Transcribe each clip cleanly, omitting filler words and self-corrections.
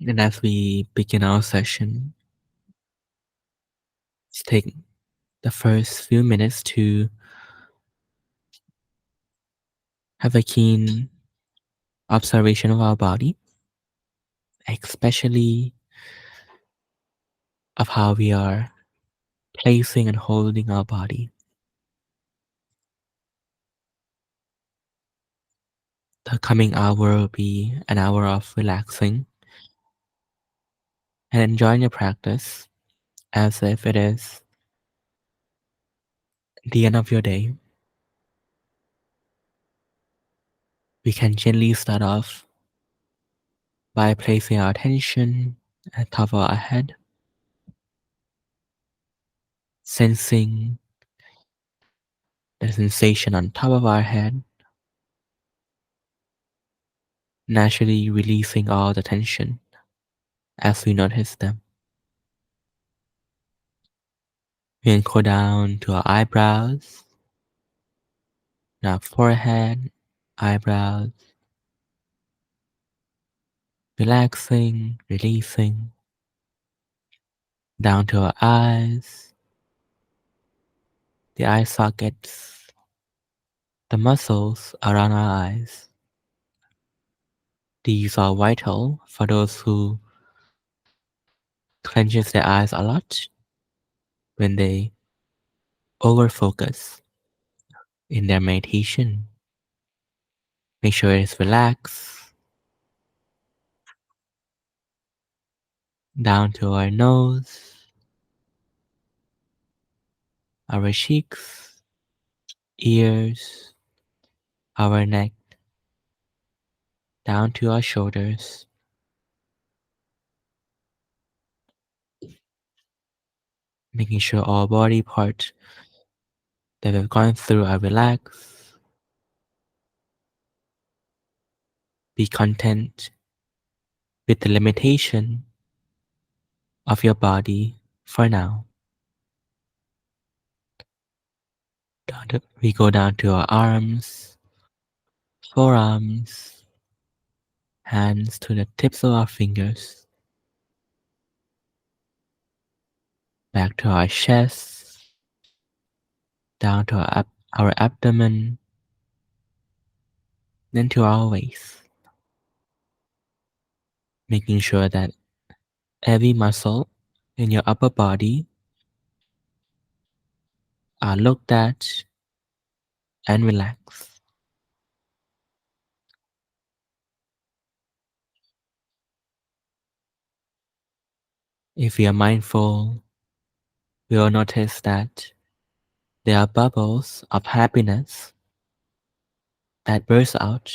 And as we begin our session, let's take the first few minutes to have a keen observation of our body, especially of how we are placing and holding our body. The coming hour will be an hour of relaxing and enjoying your practice as if it is the end of your day. We can gently start off by placing our attention at the top of our head, sensing the sensation on top of our head, naturally releasing all the tension as we notice them. We can go down to our eyebrows, our forehead, eyebrows, relaxing, releasing, down to our eyes, the eye sockets, the muscles around our eyes. These are vital for those who clenches their eyes a lot when they overfocus in their meditation. Make sure it's relaxed, down to our nose, our cheeks, ears, our neck, down to our shoulders, making sure all body parts that we've gone through are relaxed. Be content with the limitation of your body for now. We go down to our arms, forearms, hands to the tips of our fingers, back to our chest, down to our abdomen, then to our waist, making sure that every muscle in your upper body are looked at and relaxed. If we are mindful, we will notice that there are bubbles of happiness that burst out,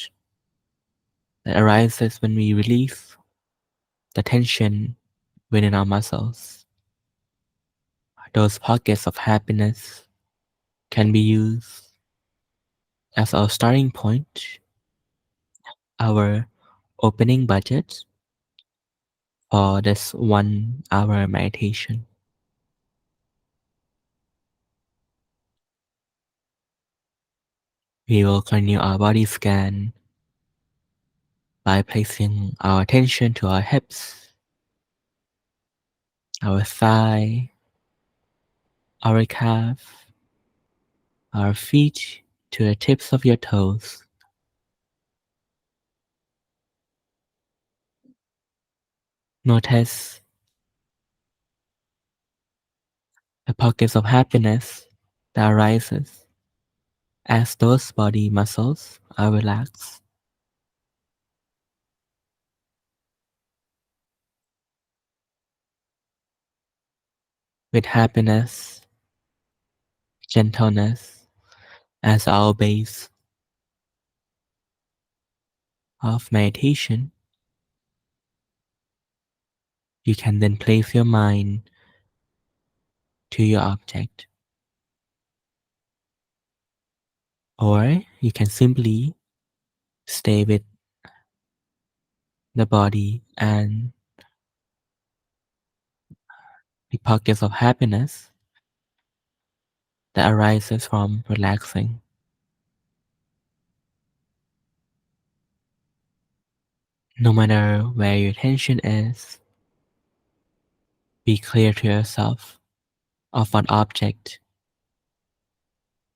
that arises when we release the tension within our muscles. Those pockets of happiness can be used as our starting point, our opening budget for this 1 hour meditation. We will continue our body scan by placing our attention to our hips, our thigh, our calf, our feet to the tips of your toes. Notice the pockets of happiness that arises as those body muscles are relaxed. With happiness, gentleness as our base of meditation, you can then place your mind to your object. Or you can simply stay with the body and the pockets of happiness that arises from relaxing. No matter where your attention is, be clear to yourself of what object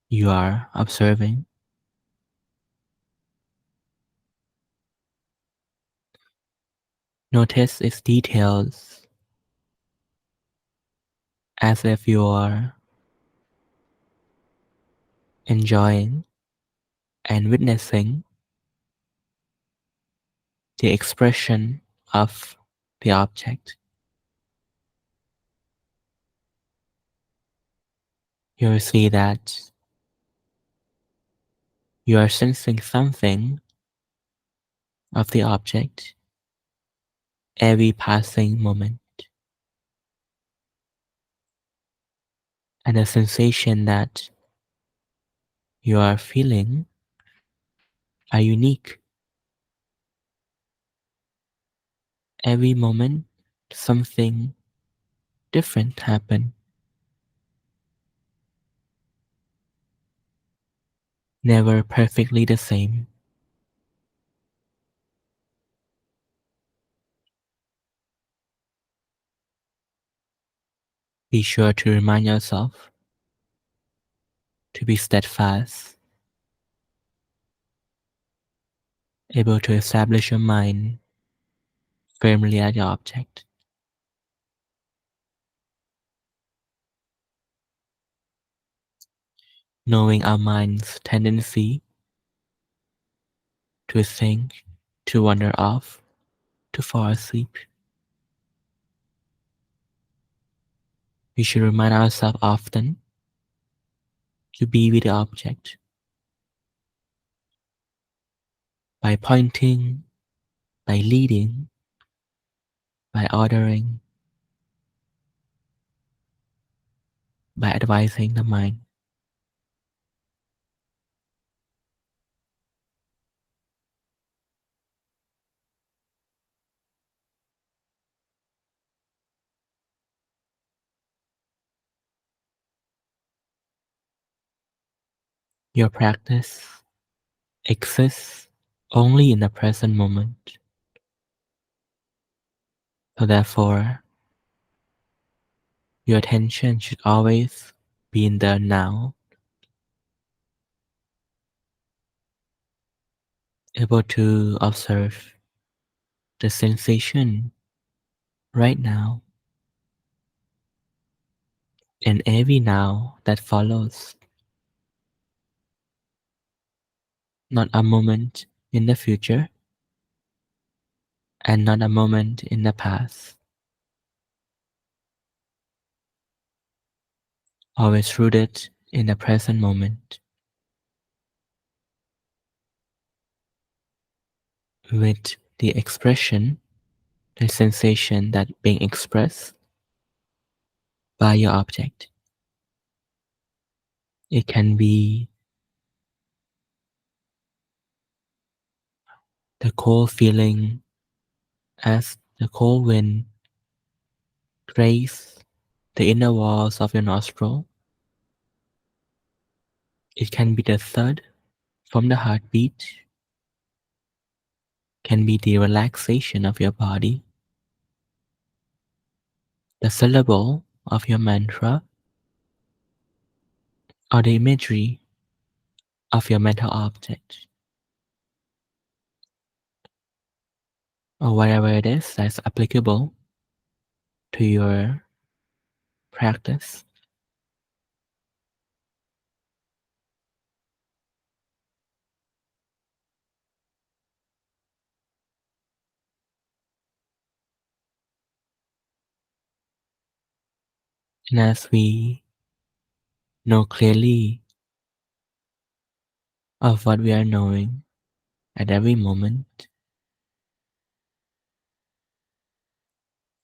you are observing. Notice its details as if you are enjoying and witnessing the expression of the object. You will see that you are sensing something of the object every passing moment, and the sensation that you are feeling are unique. Every moment, something different happen, never perfectly the same. Be sure to remind yourself to be steadfast, able to establish your mind firmly at your object. Knowing our mind's tendency to think, to wander off, to fall asleep, we should remind ourselves often to be with the object by pointing, by leading, by ordering, by advising the mind. Your practice exists only in the present moment. So therefore, your attention should always be in the now, able to observe the sensation right now and every now that follows, not a moment in the future and not a moment in the past, always rooted in the present moment with the expression, the sensation that being expressed by your object. It can be the cold feeling as the cold wind grazes the inner walls of your nostril. It can be the thud from the heartbeat, can be the relaxation of your body, the syllable of your mantra, or the imagery of your mental object, or whatever it is that's applicable to your practice. And as we know clearly of what we are knowing at every moment,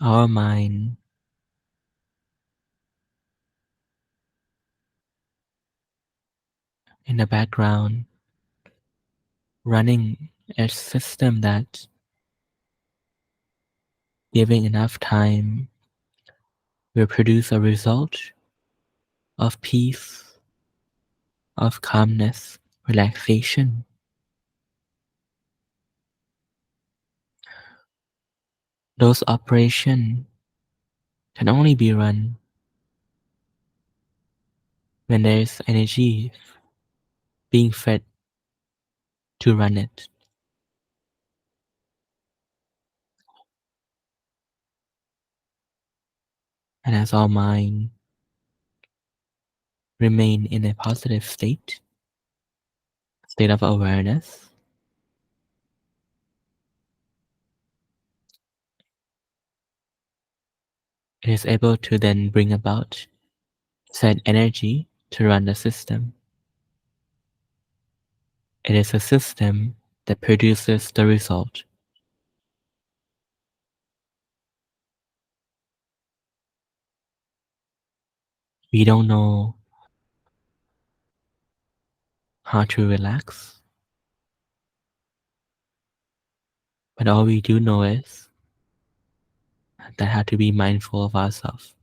our mind in the background running a system that giving enough time will produce a result of peace, of calmness, relaxation. Those operations can only be run when there is energy being fed to run it. And as our mind remain in a positive state of awareness, it is able to then bring about said energy to run the system. It is a system that produces the result. We don't know how to relax, but all we do know is that how to be mindful of ourselves.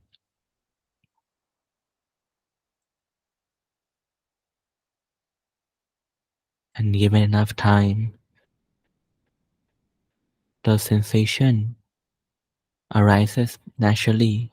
And given enough time, the sensation arises naturally.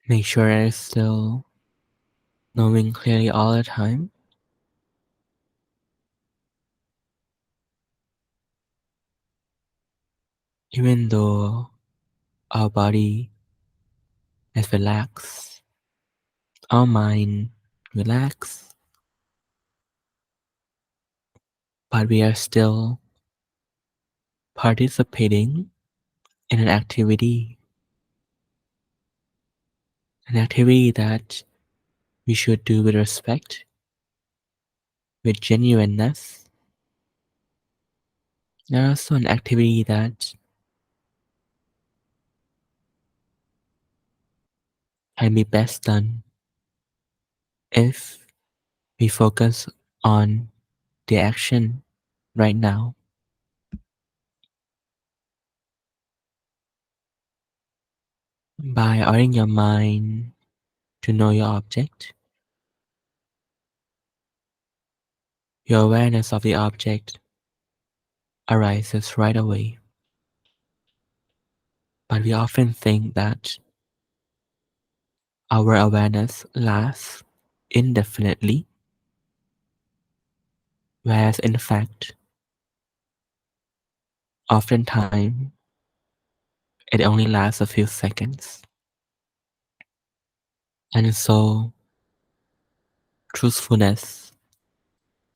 Make sure it is still, knowing clearly all the time. Even though our body is relaxed, our mind relaxed, but we are still participating in an activity that we should do with respect, with genuineness, and also an activity that can be best done if we focus on the action right now. By ordering your mind to know your object, your awareness of the object arises right away. But we often think that our awareness lasts indefinitely, whereas in fact, oftentimes it only lasts a few seconds. And so, truthfulness,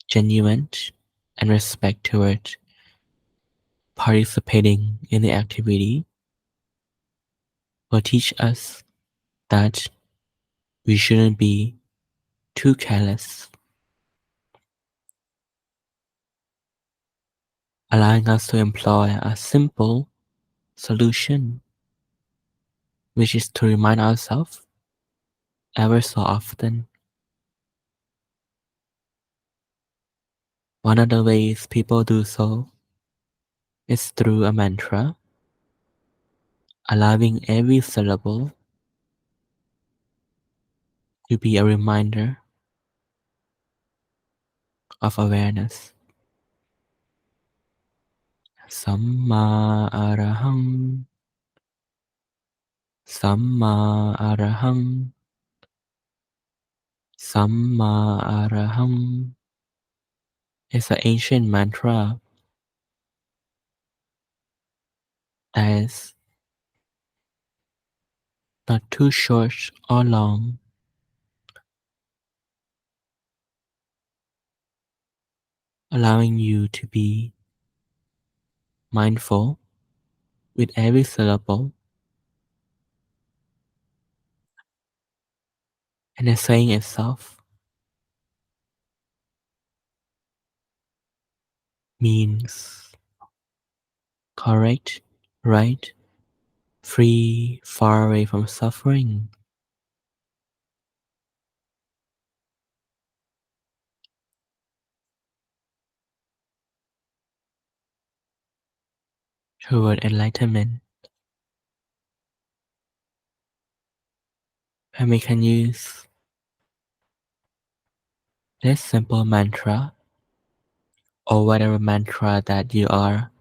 genuine, and respect toward participating in the activity will teach us that we shouldn't be too careless, allowing us to employ a simple solution, which is to remind ourselves ever so often. One of the ways people do so is through a mantra, allowing every syllable to be a reminder of awareness. Samma Araham, Samma Araham, Samma Araham is an ancient mantra that is not too short or long, allowing you to be mindful with every syllable, and the saying itself means correct, right, free, far away from suffering. Toward enlightenment, and we can use this simple mantra or whatever mantra that you are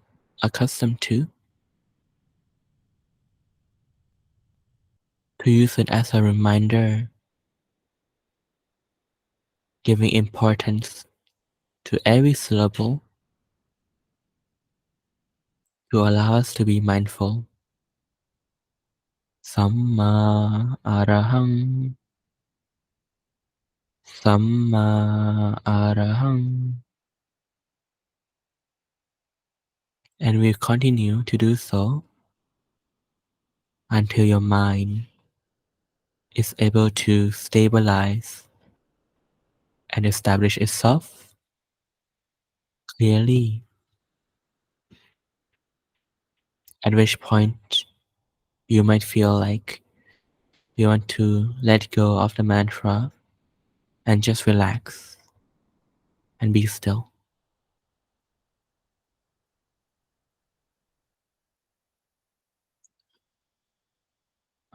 accustomed to use it as a reminder, giving importance to every syllable to allow us to be mindful. Samma Araham, Samma Araham. And we continue to do so until your mind is able to stabilize and establish itself clearly, at which point you might feel like you want to let go of the mantra and just relax and be still.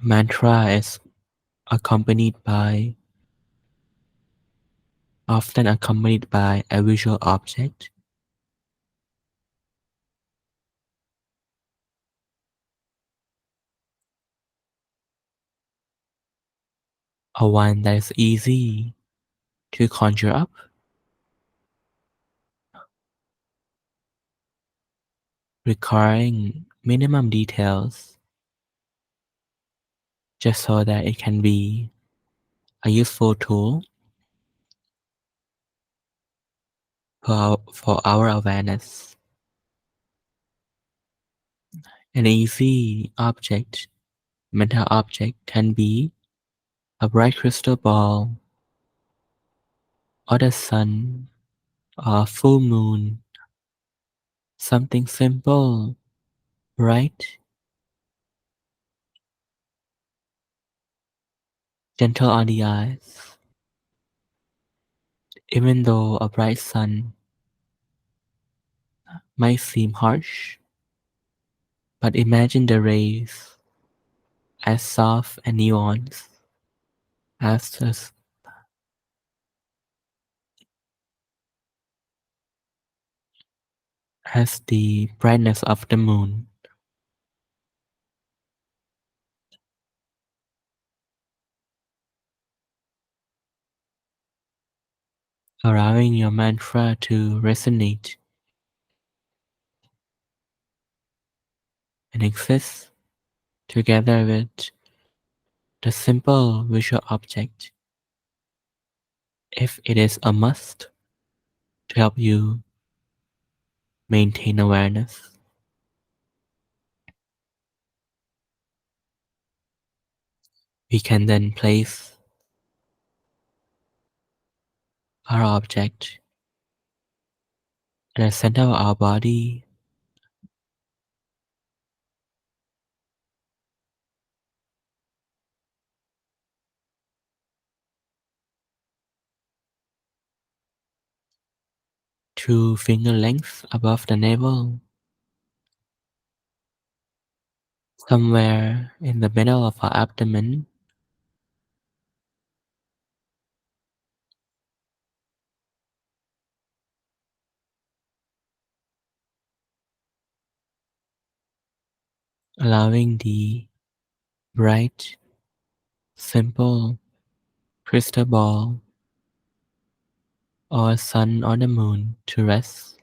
Mantra is accompanied by, often accompanied by a visual object. a one that is easy to conjure up, requiring minimum details just so that it can be a useful tool for our awareness. An easy object, mental object, can be a bright crystal ball, or the sun, or a full moon, something simple, bright, gentle on the eyes. Even though a bright sun might seem harsh, but imagine the rays as soft and nuanced as the brightness of the moon, allowing your mantra to resonate and exist together with the simple visual object. If it is a must to help you maintain awareness, we can then place our object at the center of our body, two finger lengths above the navel, somewhere in the middle of our abdomen, allowing the bright, simple crystal ball or sun or the moon to rest.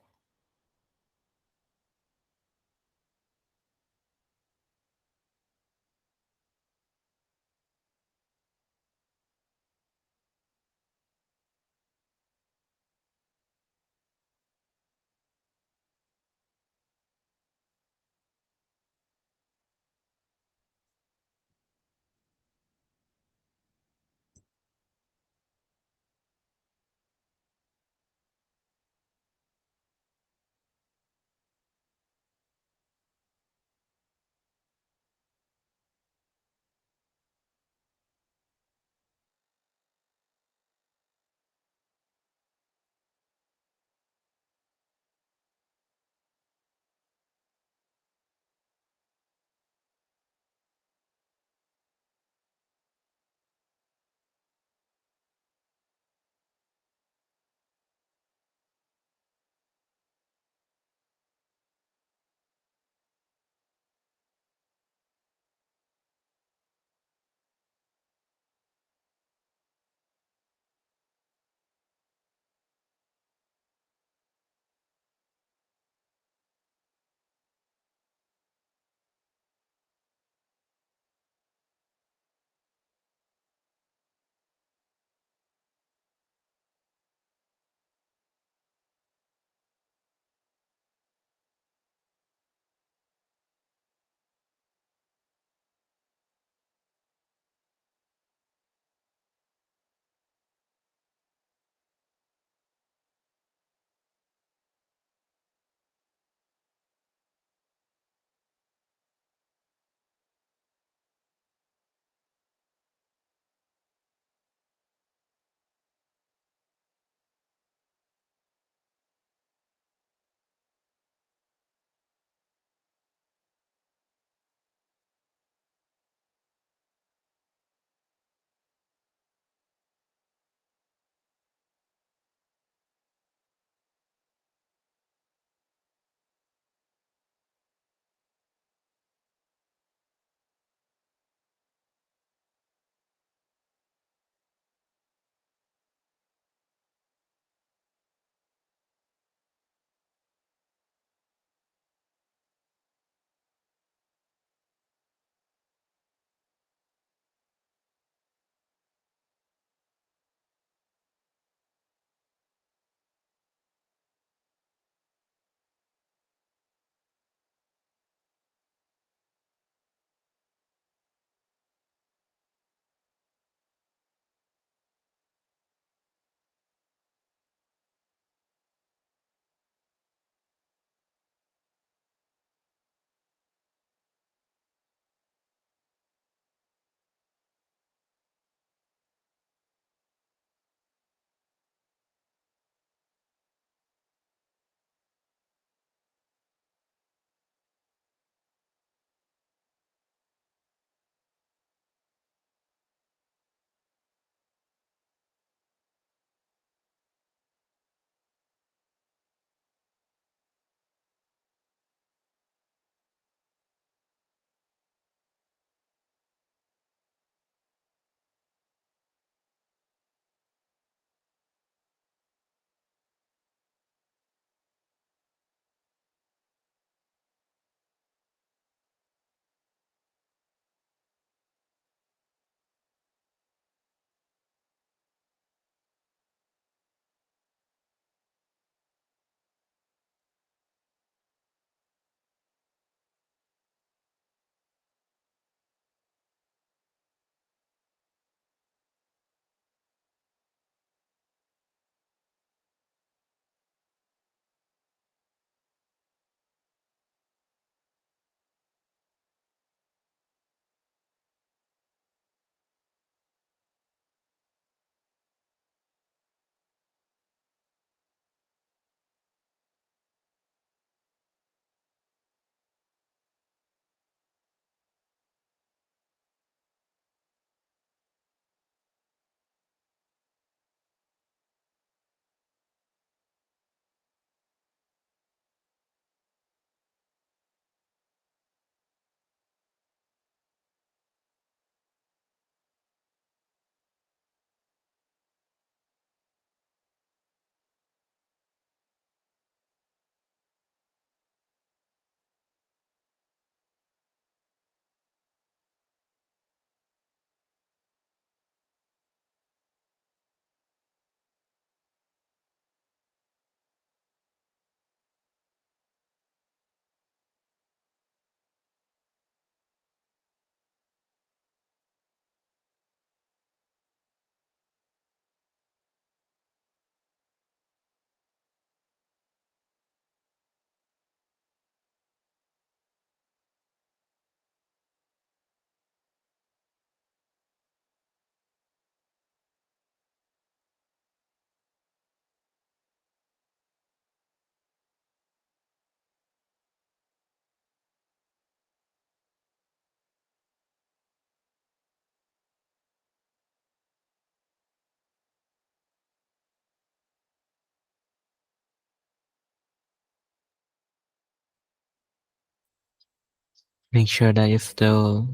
Make sure that you're still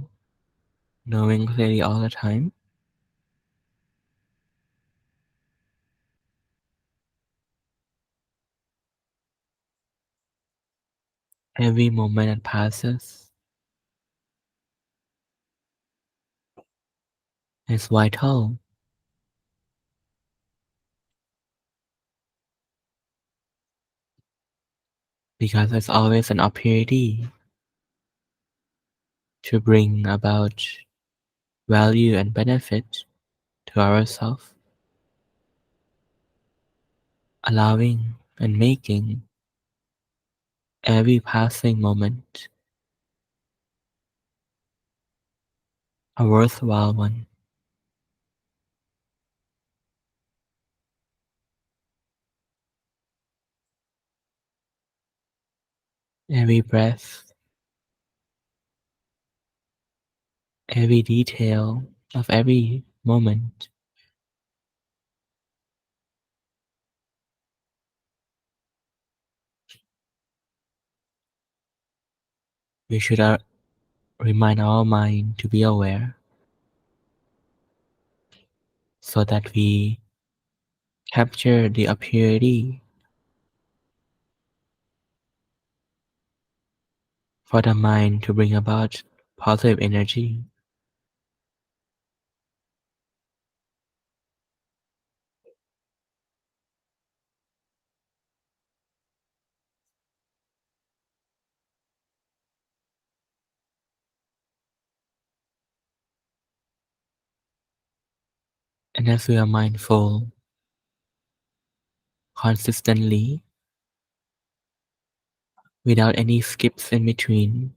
knowing clearly all the time. Every moment that passes is vital because it's always an opportunity to bring about value and benefit to ourselves, allowing and making every passing moment a worthwhile one. Every breath, every detail of every moment, we should remind our mind to be aware so that we capture the opportunity for the mind to bring about positive energy. And as we are mindful consistently, without any skips in between,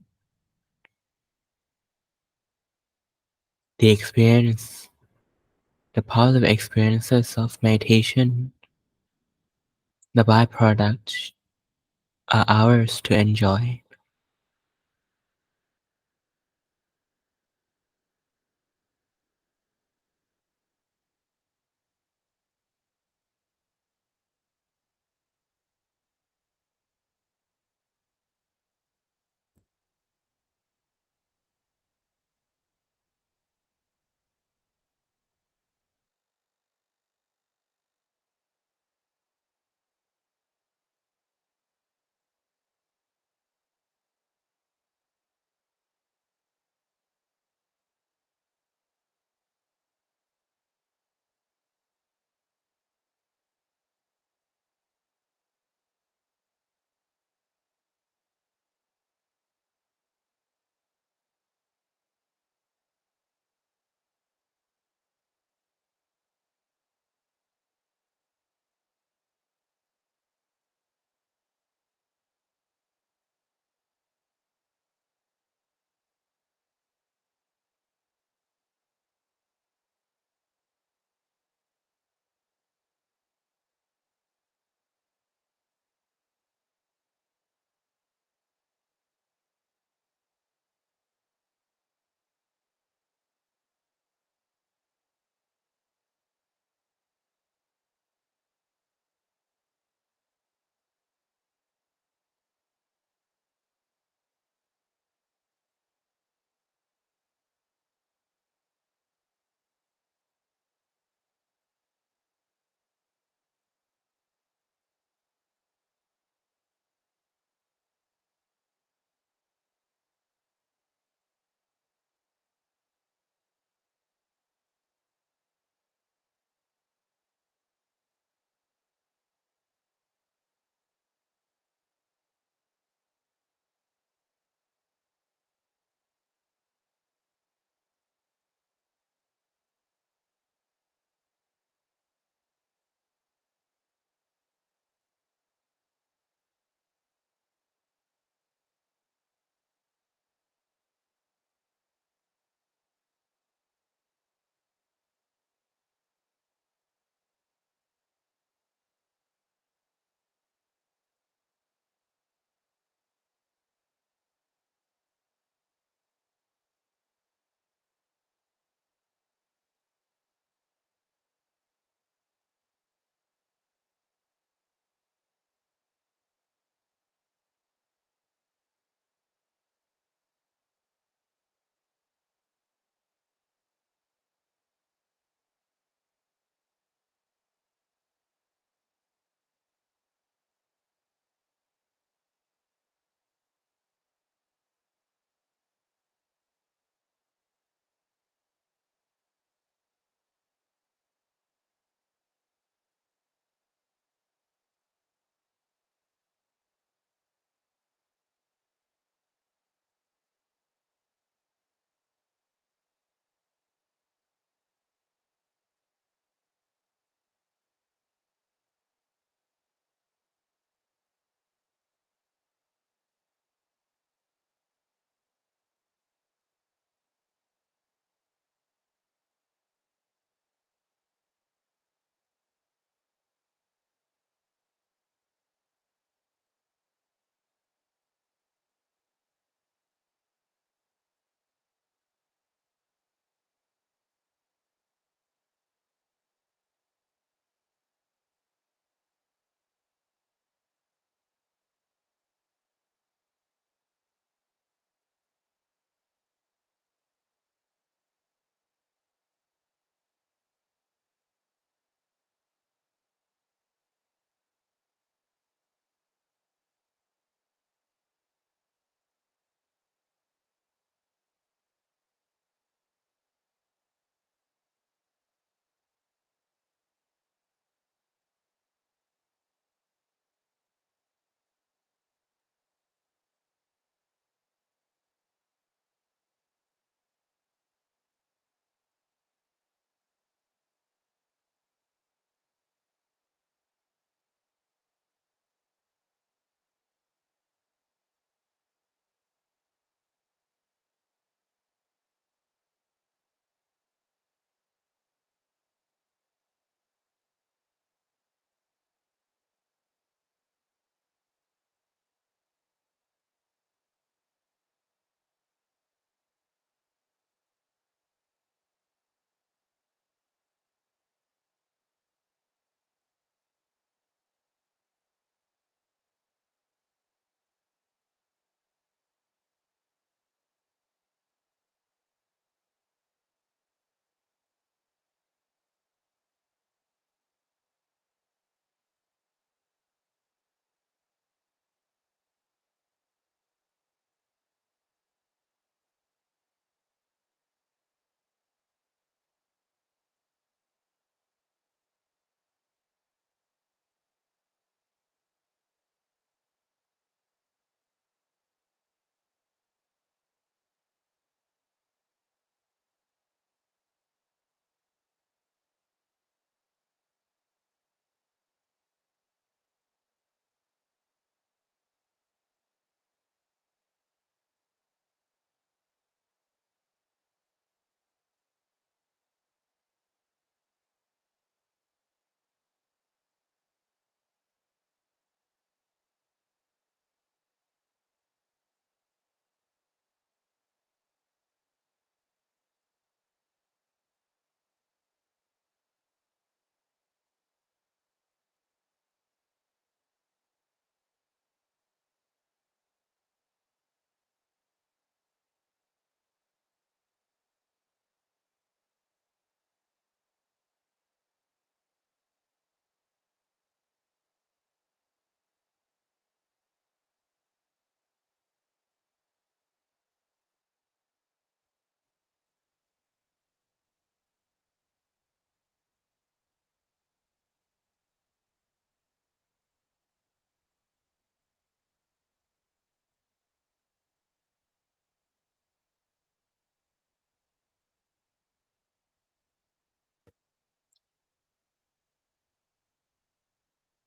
the experience, the positive experiences of meditation, the byproducts are ours to enjoy.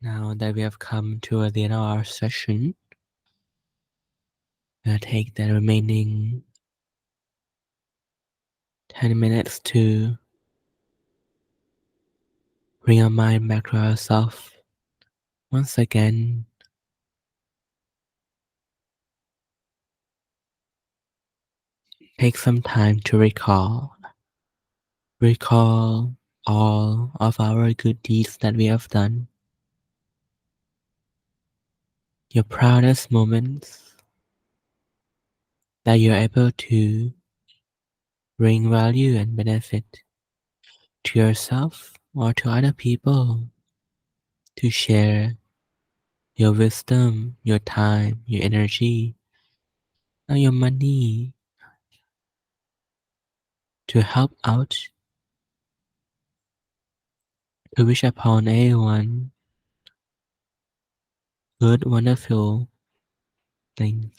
Now that we have come to the end of our session, we'll take the remaining 10 minutes to bring our mind back to ourselves. Once again, take some time to recall all of our good deeds that we have done, your proudest moments that you're able to bring value and benefit to yourself or to other people, to share your wisdom, your time, your energy, and your money to help out, to wish upon everyone good, wonderful things,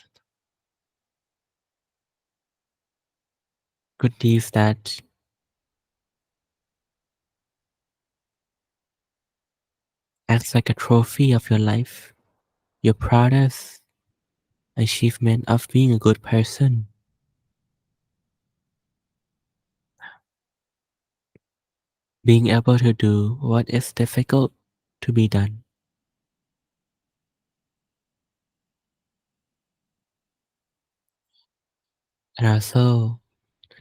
good deeds that acts like a trophy of your life, your proudest achievement of being a good person, being able to do what is difficult to be done. And also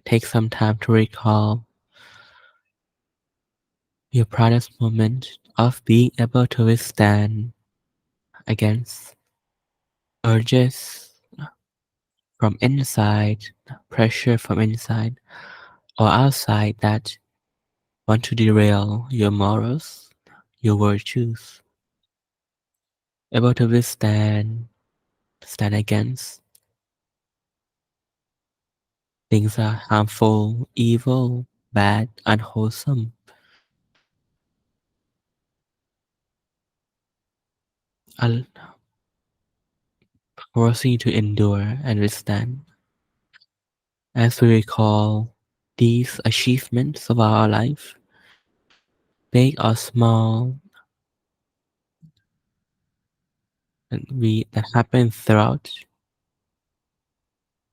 take some time to recall your proudest moment of being able to withstand against urges from inside, pressure from inside or outside that want to derail your morals, your virtues, able to stand against things that are harmful, evil, bad, unwholesome, and forcing you to endure and withstand. As we recall these achievements of our life, big or small, that happen throughout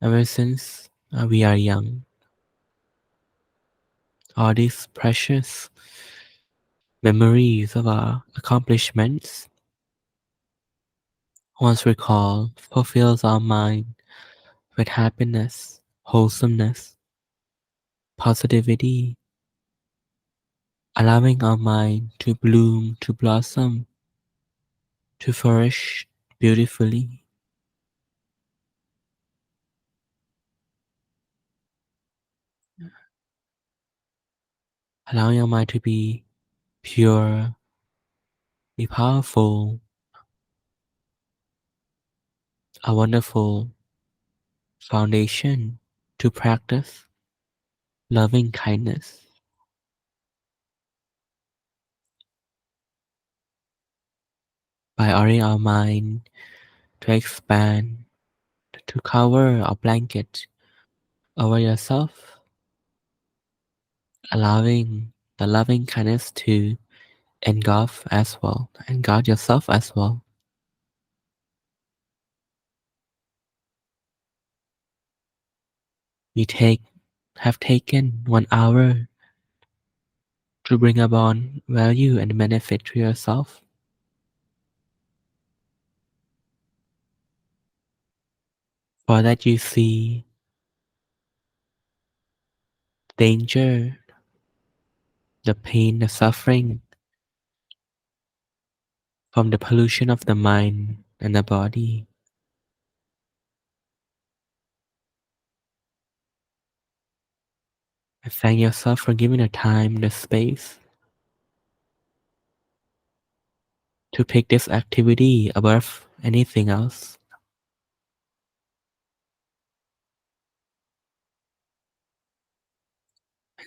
ever since we are young. All these precious memories of our accomplishments, once recalled, fulfills our mind with happiness, wholesomeness, positivity, allowing our mind to bloom, to blossom, to flourish beautifully, allowing our mind to be pure, be powerful, a wonderful foundation to practice loving kindness by ordering our mind to expand, to cover a blanket over yourself, allowing the loving kindness to engulf as well, engulf yourself as well. We have taken 1 hour to bring about value and benefit to yourself. For that you see danger, the pain, the suffering from the pollution of the mind and the body. And thank yourself for giving the time, the space to pick this activity above anything else.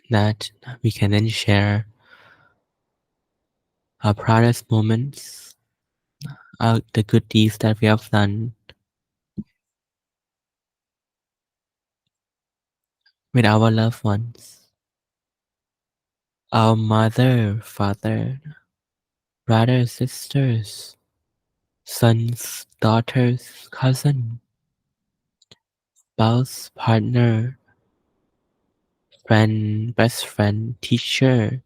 That we can then share our proudest moments, the good deeds that we have done with our loved ones, our mother, father, brothers, sisters, sons, daughters, cousin, spouse, partner, friend, best friend, teacher,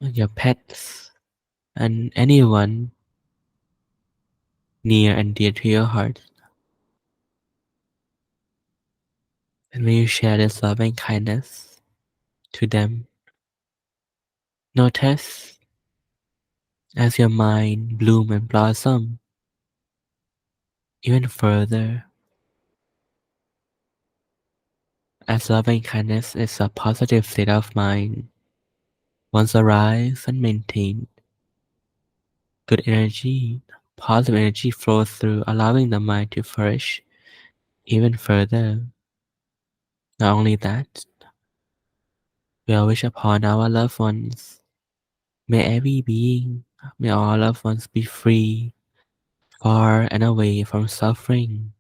your pets, and anyone near and dear to your heart. And when you share this love and kindness to them, notice as your mind bloom and blossom even further, as love and kindness is a positive state of mind. Once arise and maintained, good energy, positive energy flows through, allowing the mind to flourish even further. Not only that, we all wish upon our loved ones. May every being, may all loved ones be free, far and away from suffering,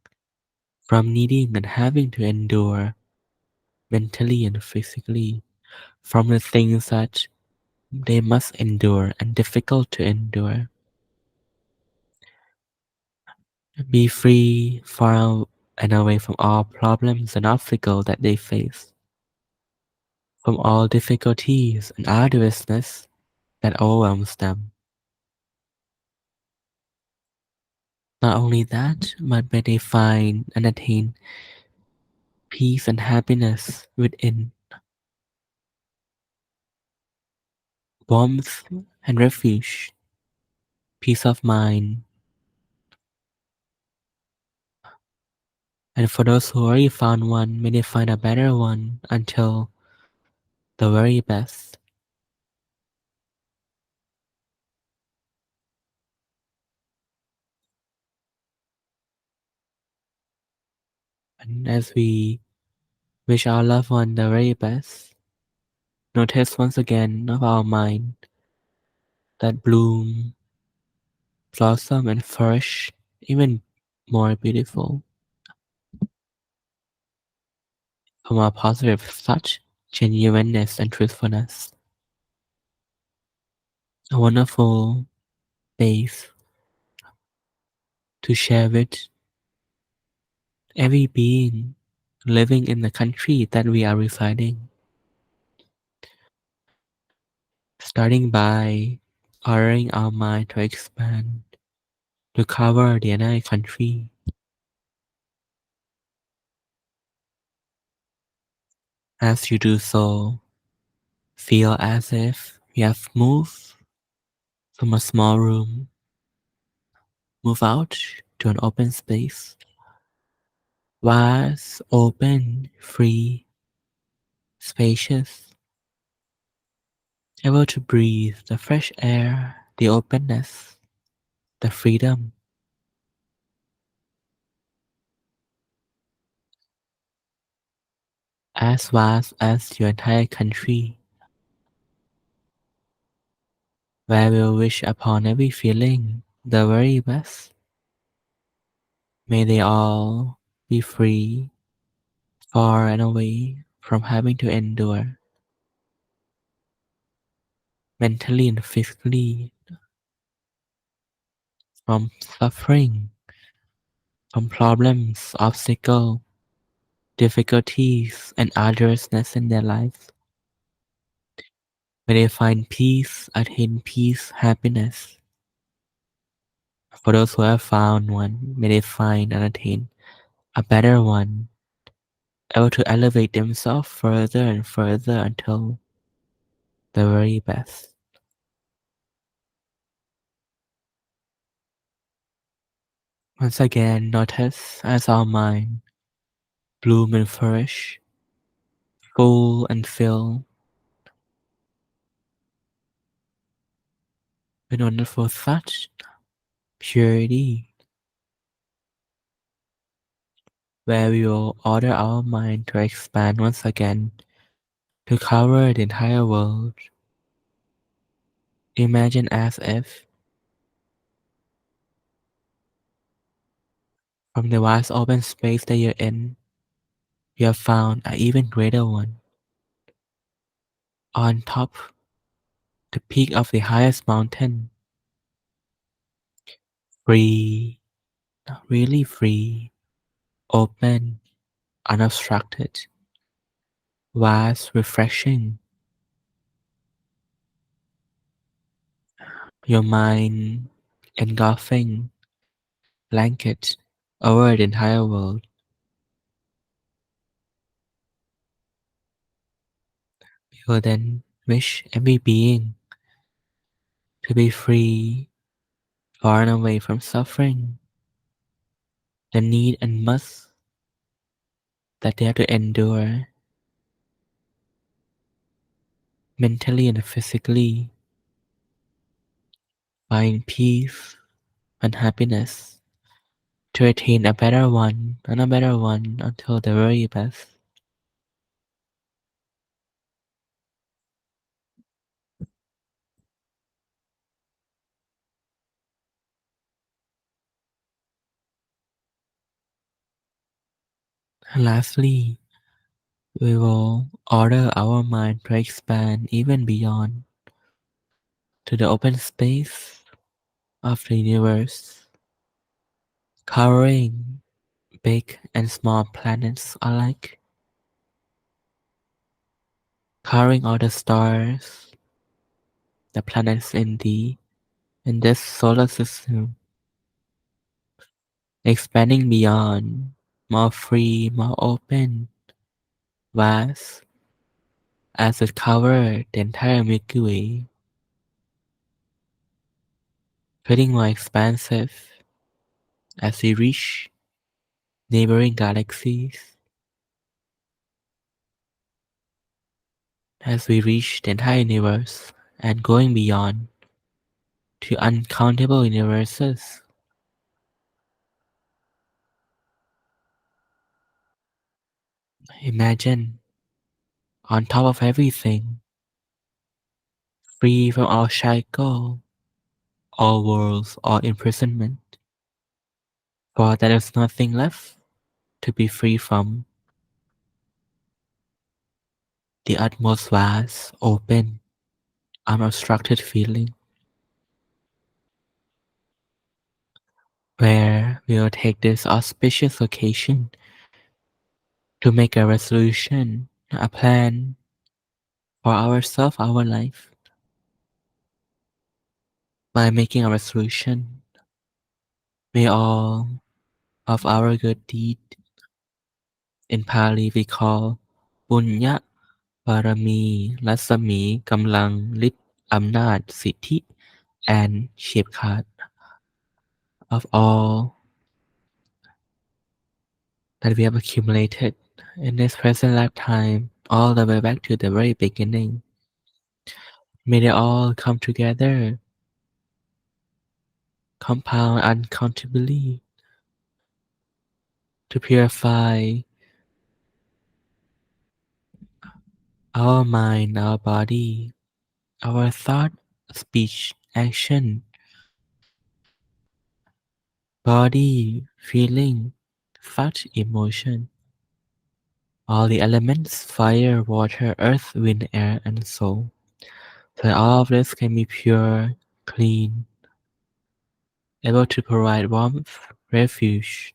from needing and having to endure mentally and physically, from the things that they must endure and difficult to endure. Be free, far and away from all problems and obstacles that they face, from all difficulties and arduousness that overwhelms them. Not only that, but may they find and attain peace and happiness within, warmth and refuge, peace of mind. And for those who already found one, may they find a better one until the very best. And as we wish our loved one the very best, notice once again of our mind that bloom, blossom, and flourish even more beautiful from our positive touch, genuineness, and truthfulness. A wonderful base to share with every being living in the country that we are residing, starting by ordering our mind to expand to cover the entire country. As you do so, feel as if you have moved from a small room, move out to an open space, vast, open, free, spacious, able to breathe the fresh air, the openness, the freedom, as vast as your entire country, where we'll wish upon every feeling the very best. May they all be free, far and away from having to endure mentally and physically, from suffering, from problems, obstacles, difficulties, and arduousness in their life. May they find peace, attain peace, happiness. For those who have found one, may they find and attain a better one, able to elevate themselves further and further until the very best. Once again, notice as our mind bloom and flourish, full and fill with wonderful thought, purity, where we will order our mind to expand once again to cover the entire world. Imagine as if from the vast open space that you're in, you have found an even greater one on top the peak of the highest mountain, free, really free, open, unobstructed, vast, refreshing. Your mind engulfing blanket over the entire world. You will then wish every being to be free, far and away from suffering, the need and must that they have to endure mentally and physically, find peace and happiness to attain a better one and a better one until the very best. And lastly, we will order our mind to expand even beyond to the open space of the universe, covering big and small planets alike, covering all the stars, the planets in this solar system, expanding beyond, more free, more open, vast, as it covered the entire Milky Way, getting more expansive as we reach neighboring galaxies, as we reach the entire universe, and going beyond to uncountable universes. Imagine, on top of everything, free from all shackle, all worlds, all imprisonment, for there is nothing left to be free from, the utmost vast, open, unobstructed feeling, where we will take this auspicious occasion to make a resolution, a plan for ourselves, our life. By making a resolution, may all of our good deed, in Pali we call บุญญะบารมีรัศมีกำลังฤทธิ์อำนาจสิทธิ and เฉียบขาด of all that we have accumulated in this present lifetime, all the way back to the very beginning. May they all come together, compound uncountably, to purify our mind, our body, our thought, speech, action, body, feeling, thought, emotion, all the elements fire, water, earth, wind, air, and soul. So that all of this can be pure, clean, able to provide warmth, refuge,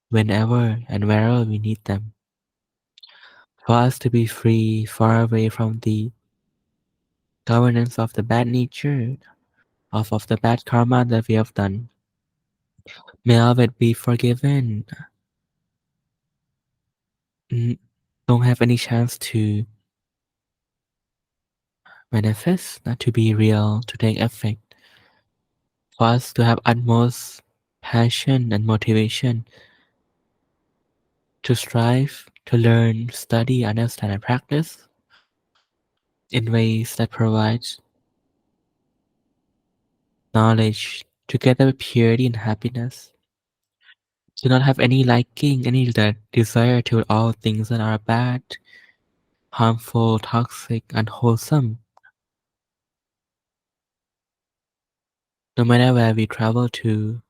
whenever and wherever we need them. For us to be free, far away from the governance of the bad nature, of the bad karma that we have done. May all of it be forgiven. Don't have any chance to manifest, not to be real, to take effect. For us to have utmost passion and motivation to strive, to learn, study, understand, and practice in ways that provide knowledge together with purity and happiness. Do not have any liking, any desire to all things that are bad, harmful, toxic, unwholesome. No matter where we travel to,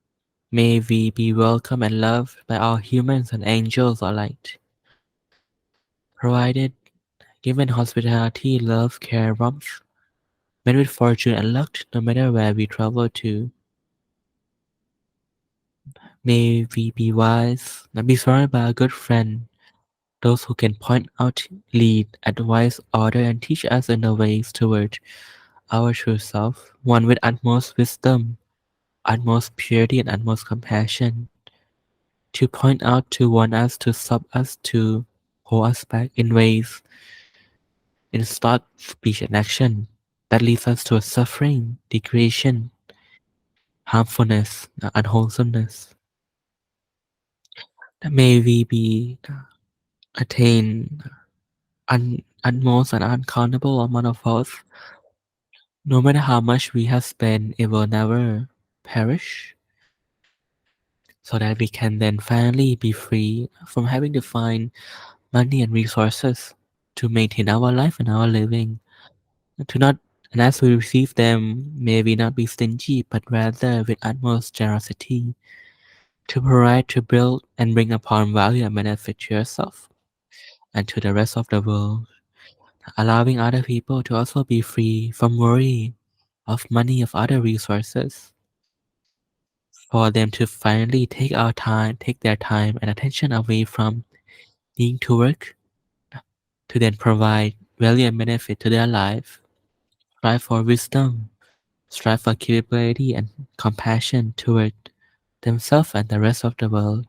may we be welcomed and loved by all humans and angels alike, provided given hospitality, love, care, warmth, met with fortune and luck, no matter where we travel to. May we be wise and be surrounded by a good friend, those who can point out, lead, advise, order, and teach us in the ways toward our true self, one with utmost wisdom, utmost purity, and utmost compassion, to point out, to warn us, to stop us, to hold us back in ways, in thought, speech, and action that leads us to a suffering, degradation, harmfulness, unwholesomeness. May we be attain utmost and uncountable amount of wealth. No matter how much we have spent, it will never perish, so that we can then finally be free from having to find money and resources to maintain our life and our living. To not, and as we receive them, may we not be stingy, but rather with utmost generosity, to provide, to build, and bring upon value and benefit to yourself and to the rest of the world, allowing other people to also be free from worry of money, of other resources, for them to finally take their time and attention away from needing to work, to then provide value and benefit to their life, strive for wisdom, strive for capability and compassion toward themselves and the rest of the world.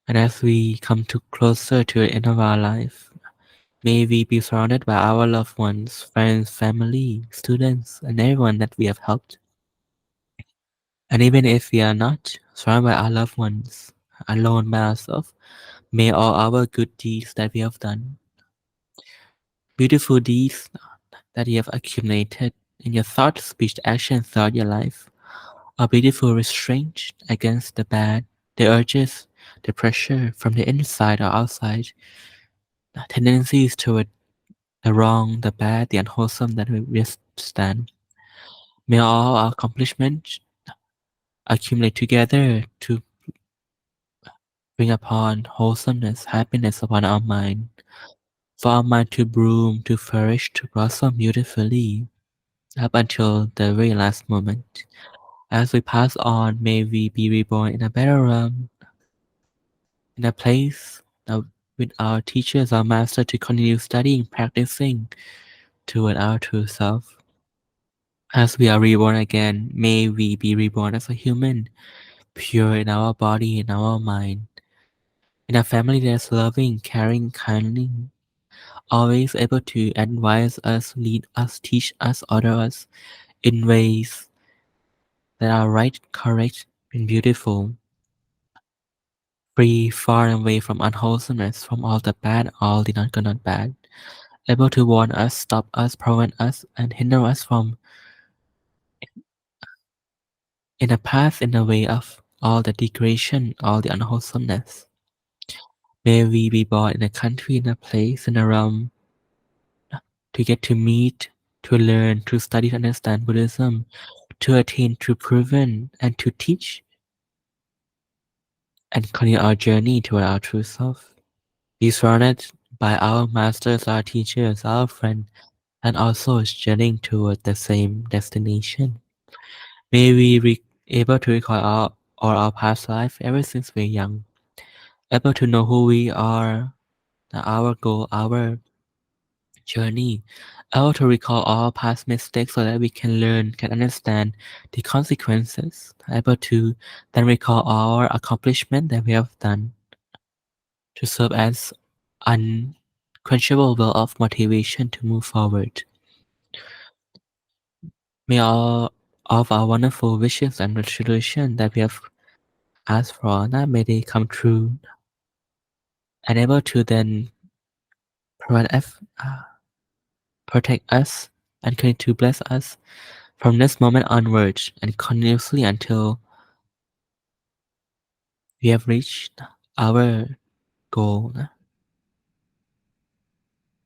And as we come to closer to the end of our life, may we be surrounded by our loved ones, friends, family, students, and everyone that we have helped. And even if we are not surrounded by our loved ones, alone by ourselves, may all our good deeds that we have done, beautiful deeds that you have accumulated in your thought, speech, action throughout your life, a beautiful restraint against the bad, the urges, the pressure from the inside or outside, the tendencies toward the wrong, the bad, the unwholesome that we withstand. May all our accomplishments accumulate together to bring upon wholesomeness, happiness upon our mind, for our mind to bloom, to flourish, to blossom beautifully, up until the very last moment. As we pass on, may we be reborn in a better realm, in a place with our teachers, our master, to continue studying, practicing toward our true self. As we are reborn again, may we be reborn as a human, pure in our body, in our mind, in a family that's loving, caring, kindly, always able to advise us, lead us, teach us, order us in ways that are right, correct, and beautiful, free, far away from unwholesomeness, from all the bad, all the not good, not bad, able to warn us, stop us, prevent us, and hinder us from in a path in the way of all the degradation, all the unwholesomeness. May we be born in a country, in a place, in a realm to get to meet, to learn, to study, to understand Buddhism, to attain, to prevent, and to teach and continue our journey toward our true self. Be surrounded by our masters, our teachers, our friends, and also journeying toward the same destination. May we be able to recall our past life ever since we're young, able to know who we are, our goal, our journey, able to recall all past mistakes so that we can learn, can understand the consequences, able to then recall our accomplishment that we have done to serve as unquenchable well of motivation to move forward. May all of our wonderful wishes and resolutions that we have asked for, now may they come true and able to then provide protect us and continue to bless us from this moment onwards and continuously until we have reached our goal.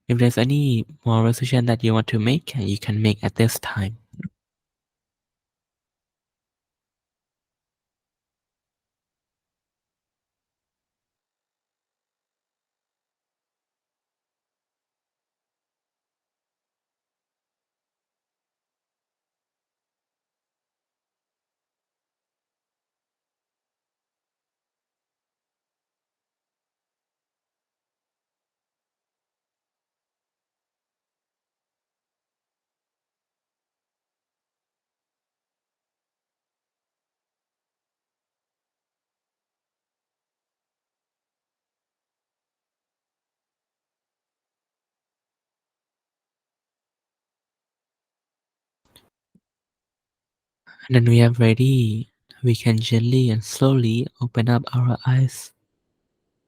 If there's any more resolution that you want to make, you can make at this time. And then we are ready, we can gently and slowly open up our eyes.